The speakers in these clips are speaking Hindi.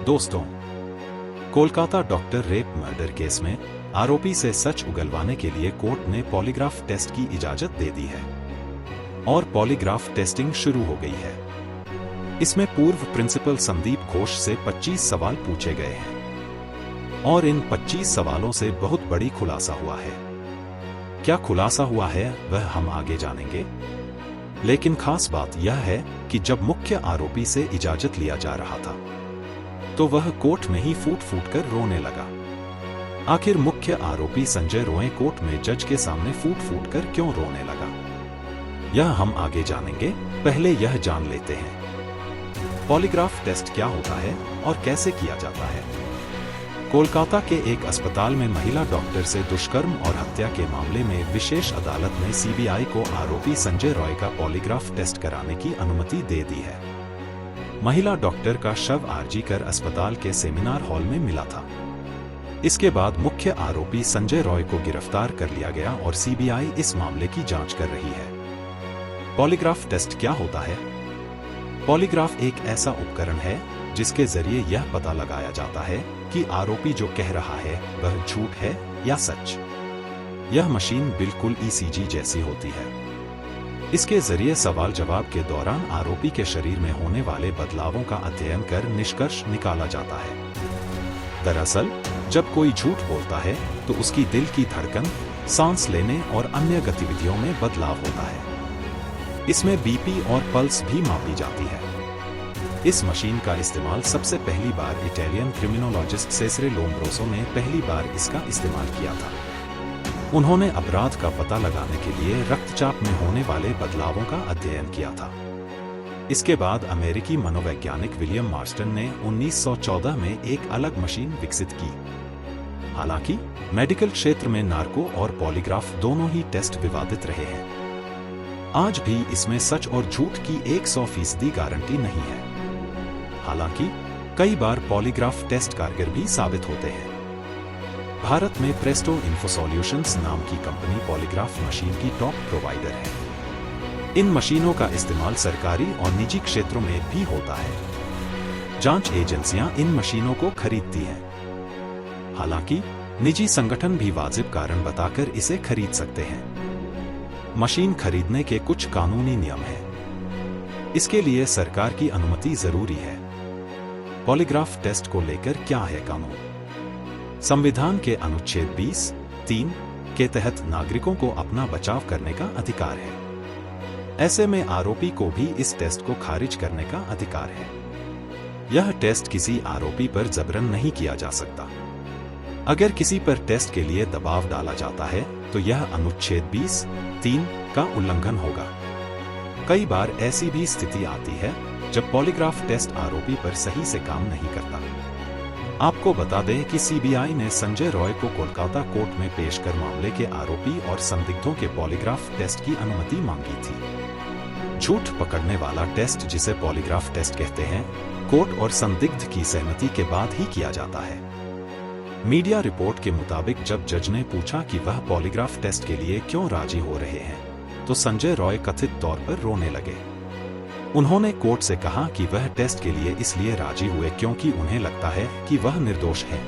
दोस्तों, Kolkata doctor rape murder case में आरोपी से सच उगलवाने के लिए कोर्ट ने पॉलीग्राफ टेस्ट की इजाजत दे दी है और पॉलीग्राफ टेस्टिंग शुरू हो गई है। इसमें पूर्व प्रिंसिपल संदीप घोष से 25 सवाल पूछे गए हैं और इन 25 सवालों से बहुत बड़ी खुलासा हुआ है। क्या खुलासा हुआ है वह हम आगे जानेंगे, लेकिन खास बात यह है कि जब मुख्य आरोपी से इजाजत लिया जा रहा था तो वह कोर्ट में ही फूट फूट कर रोने लगा। आखिर मुख्य आरोपी संजय रॉय कोर्ट में जज के सामने फूट फूट कर क्यों रोने लगा, यह हम आगे जानेंगे। पहले यह जान लेते हैं पॉलीग्राफ टेस्ट क्या होता है और कैसे किया जाता है। कोलकाता के एक अस्पताल में महिला डॉक्टर से दुष्कर्म और हत्या के मामले में विशेष अदालत ने सीबीआई को आरोपी संजय रॉय का पॉलीग्राफ टेस्ट कराने की अनुमति दे दी है। महिला डॉक्टर का शव आरजी कर अस्पताल के सेमिनार हॉल में मिला था। इसके बाद मुख्य आरोपी संजय रॉय को गिरफ्तार कर लिया गया और सीबीआई इस मामले की जांच कर रही है। पॉलीग्राफ टेस्ट क्या होता है? पॉलीग्राफ एक ऐसा उपकरण है जिसके जरिए यह पता लगाया जाता है कि आरोपी जो कह रहा है वह झूठ है या सच। यह मशीन बिल्कुल ईसीजी जैसी होती है। इसके जरिए सवाल जवाब के दौरान आरोपी के शरीर में होने वाले बदलावों का अध्ययन कर निष्कर्ष निकाला जाता है। दरअसल जब कोई झूठ बोलता है तो उसकी दिल की धड़कन, सांस लेने और अन्य गतिविधियों में बदलाव होता है। इसमें बीपी और पल्स भी मापी जाती है। इस मशीन का इस्तेमाल सबसे पहली बार इटालियन क्रिमिनोलॉजिस्ट सेसरे लोम्ब्रोसो ने पहली बार इसका इस्तेमाल किया था। उन्होंने अपराध का पता लगाने के लिए रक्तचाप में होने वाले बदलावों का अध्ययन किया था। इसके बाद अमेरिकी मनोवैज्ञानिक विलियम मार्स्टन ने 1914 में एक अलग मशीन विकसित की। हालांकि मेडिकल क्षेत्र में नार्को और पॉलीग्राफ दोनों ही टेस्ट विवादित रहे हैं। आज भी इसमें सच और झूठ की 100% गारंटी नहीं है। हालांकि कई बार पॉलीग्राफ टेस्ट कारगर भी साबित होते हैं। भारत में प्रेस्टो इन्फो सॉल्यूशंस नाम की कंपनी पॉलीग्राफ मशीन की टॉप प्रोवाइडर है। इन मशीनों का इस्तेमाल सरकारी और निजी क्षेत्रों में भी होता है। जांच एजेंसियां इन मशीनों को खरीदती हैं। हालांकि निजी संगठन भी वाजिब कारण बताकर इसे खरीद सकते हैं। मशीन खरीदने के कुछ कानूनी नियम हैं। इसके लिए सरकार की अनुमति जरूरी है। पॉलीग्राफ टेस्ट को लेकर क्या है कानून? संविधान के अनुच्छेद 20(3) के तहत नागरिकों को अपना बचाव करने का अधिकार है। ऐसे में आरोपी को भी इस टेस्ट को खारिज करने का अधिकार है। यह टेस्ट किसी आरोपी पर जबरन नहीं किया जा सकता। अगर किसी पर टेस्ट के लिए दबाव डाला जाता है तो यह अनुच्छेद 20(3) का उल्लंघन होगा। कई बार ऐसी भी स्थिति आती है जब पॉलीग्राफ टेस्ट आरोपी पर सही से काम नहीं करता। आपको बता दें कि सीबीआई ने संजय रॉय को कोलकाता कोर्ट में पेश कर मामले के आरोपी और संदिग्धों के पॉलीग्राफ टेस्ट की अनुमति मांगी थी। झूठ पकड़ने वाला टेस्ट, जिसे पॉलीग्राफ टेस्ट कहते हैं, कोर्ट और संदिग्ध की सहमति के बाद ही किया जाता है। मीडिया रिपोर्ट के मुताबिक जब जज ने पूछा कि वह पॉलीग्राफ टेस्ट के लिए क्यों राजी हो रहे हैं तो संजय रॉय कथित तौर पर रोने लगे। उन्होंने कोर्ट से कहा कि वह टेस्ट के लिए इसलिए राजी हुए क्योंकि उन्हें लगता है कि वह निर्दोष है।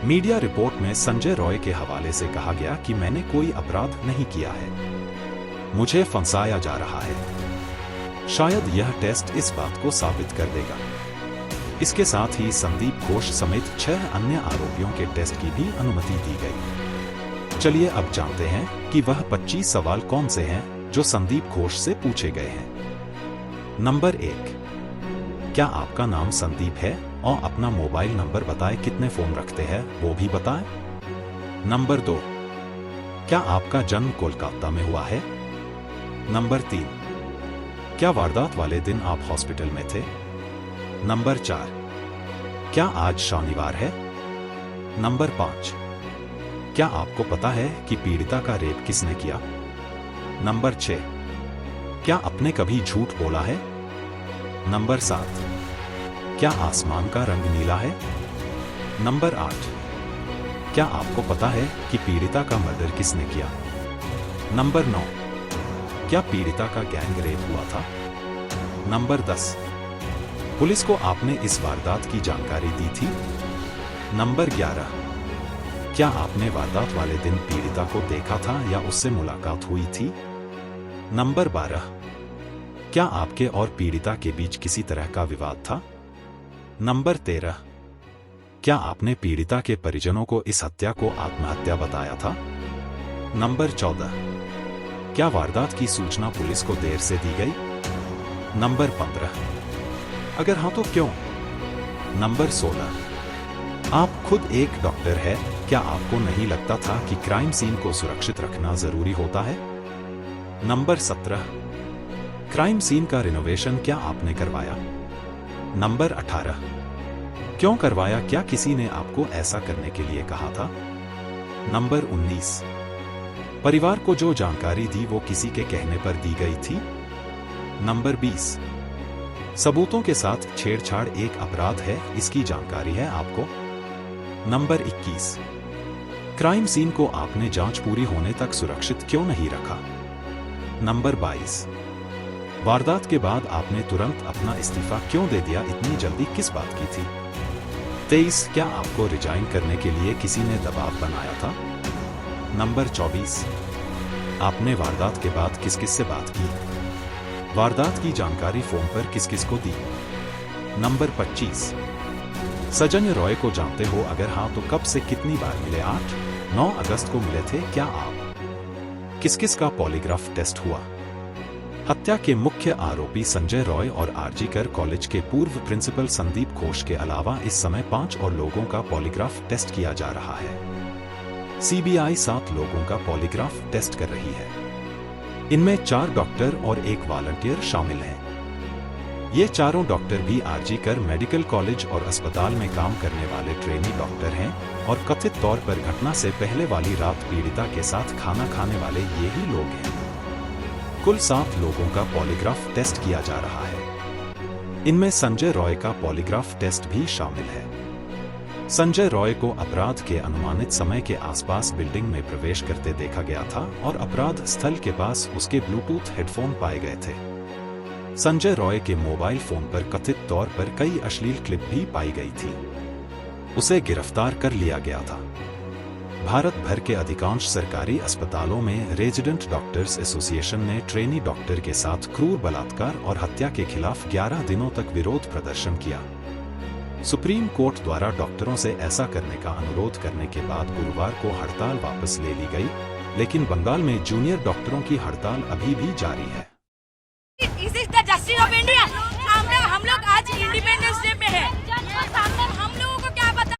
मीडिया रिपोर्ट में संजय रॉय के हवाले से कहा गया कि मैंने कोई अपराध नहीं किया है, मुझे फंसाया जा रहा है। शायद यह टेस्ट इस बात को साबित कर देगा। इसके साथ ही संदीप घोष समेत 6 अन्य आरोपियों के टेस्ट की भी अनुमति दी गई। चलिए अब जानते हैं कि वह 25 सवाल कौन से हैं जो संदीप घोष से पूछे गए हैं। नंबर 1, क्या आपका नाम संदीप है और अपना मोबाइल नंबर बताएं, कितने फोन रखते हैं वो भी बताएं। नंबर 2, क्या आपका जन्म कोलकाता में हुआ है? नंबर 3, क्या वारदात वाले दिन आप हॉस्पिटल में थे? नंबर 4, क्या आज शनिवार है? नंबर 5, क्या आपको पता है कि पीड़िता का रेप किसने किया? नंबर 6, क्या आपने कभी झूठ बोला है? नंबर 7, क्या आसमान का रंग नीला है? नंबर 8, क्या आपको पता है कि पीड़िता का मर्डर किसने किया? नंबर 9, क्या पीड़िता का गैंग रेप हुआ था? नंबर 10, पुलिस को आपने इस वारदात की जानकारी दी थी? नंबर 11, क्या आपने वारदात वाले दिन पीड़िता को देखा था या उससे मुलाकात हुई थी? नंबर 12, क्या आपके और पीड़िता के बीच किसी तरह का विवाद था? नंबर 13, क्या आपने पीड़िता के परिजनों को इस हत्या को आत्महत्या बताया था? नंबर 14, क्या वारदात की सूचना पुलिस को देर से दी गई? नंबर 15, अगर हाँ तो क्यों? नंबर 16, आप खुद एक डॉक्टर हैं, क्या आपको नहीं लगता था कि क्राइम सीन को सुरक्षित रखना जरूरी होता है? नंबर 17, क्राइम सीन का रिनोवेशन क्या आपने करवाया? नंबर 18, क्यों करवाया, क्या किसी ने आपको ऐसा करने के लिए कहा था? नंबर 19, परिवार को जो जानकारी दी वो किसी के कहने पर दी गई थी? नंबर 20, सबूतों के साथ छेड़छाड़ एक अपराध है, इसकी जानकारी है आपको? नंबर 21, क्राइम सीन को आपने जांच पूरी होने तक सुरक्षित क्यों नहीं रखा? नंबर 22, वारदात के बाद आपने तुरंत अपना इस्तीफा क्यों दे दिया, इतनी जल्दी किस बात की थी? 23, क्या आपको रिजाइन करने के लिए किसी ने दबाव बनाया था? नंबर 24, आपने वारदात के बाद किस किस से बात की? वारदात की जानकारी फोन पर किस किस को दी? नंबर 25, सजन रॉय को जानते हो, अगर हाँ तो कब से कितनी बार मिले? 8-9 अगस्त को मिले थे। क्या आप किस किस का पॉलीग्राफ टेस्ट हुआ? हत्या के मुख्य आरोपी संजय रॉय और आरजीकर कॉलेज के पूर्व प्रिंसिपल संदीप घोष के अलावा इस समय 5 और लोगों का पॉलीग्राफ टेस्ट किया जा रहा है। सीबीआई 7 लोगों का पॉलीग्राफ टेस्ट कर रही है। इनमें 4 डॉक्टर और 1 वॉलंटियर शामिल हैं। ये चारों डॉक्टर भी आरजीकर मेडिकल कॉलेज और अस्पताल में काम करने वाले ट्रेनी डॉक्टर हैं और कथित तौर पर घटना से पहले वाली रात पीड़िता के साथ खाना खाने वाले यही लोग हैं। कुल 7 लोगों का पॉलीग्राफ टेस्ट किया जा रहा है। इनमें संजय रॉय का पॉलीग्राफ टेस्ट भी शामिल है। संजय रॉय को अपराध के अनुमानित समय के आसपास बिल्डिंग में प्रवेश करते देखा गया था और अपराध स्थल के पास उसके ब्लूटूथ हेडफोन पाए गए थे। संजय रॉय के मोबाइल फोन पर कथित तौर पर कई अश्लील क्लिप भी पाई गई थी। उसे गिरफ्तार कर लिया गया था। भारत भर के अधिकांश सरकारी अस्पतालों में रेजिडेंट डॉक्टर्स एसोसिएशन ने ट्रेनी डॉक्टर के साथ क्रूर बलात्कार और हत्या के खिलाफ 11 दिनों तक विरोध प्रदर्शन किया। सुप्रीम कोर्ट द्वारा डॉक्टरों से ऐसा करने का अनुरोध करने के बाद गुरुवार को हड़ताल वापस ले ली गई, लेकिन बंगाल में जूनियर डॉक्टरों की हड़ताल अभी भी जारी है।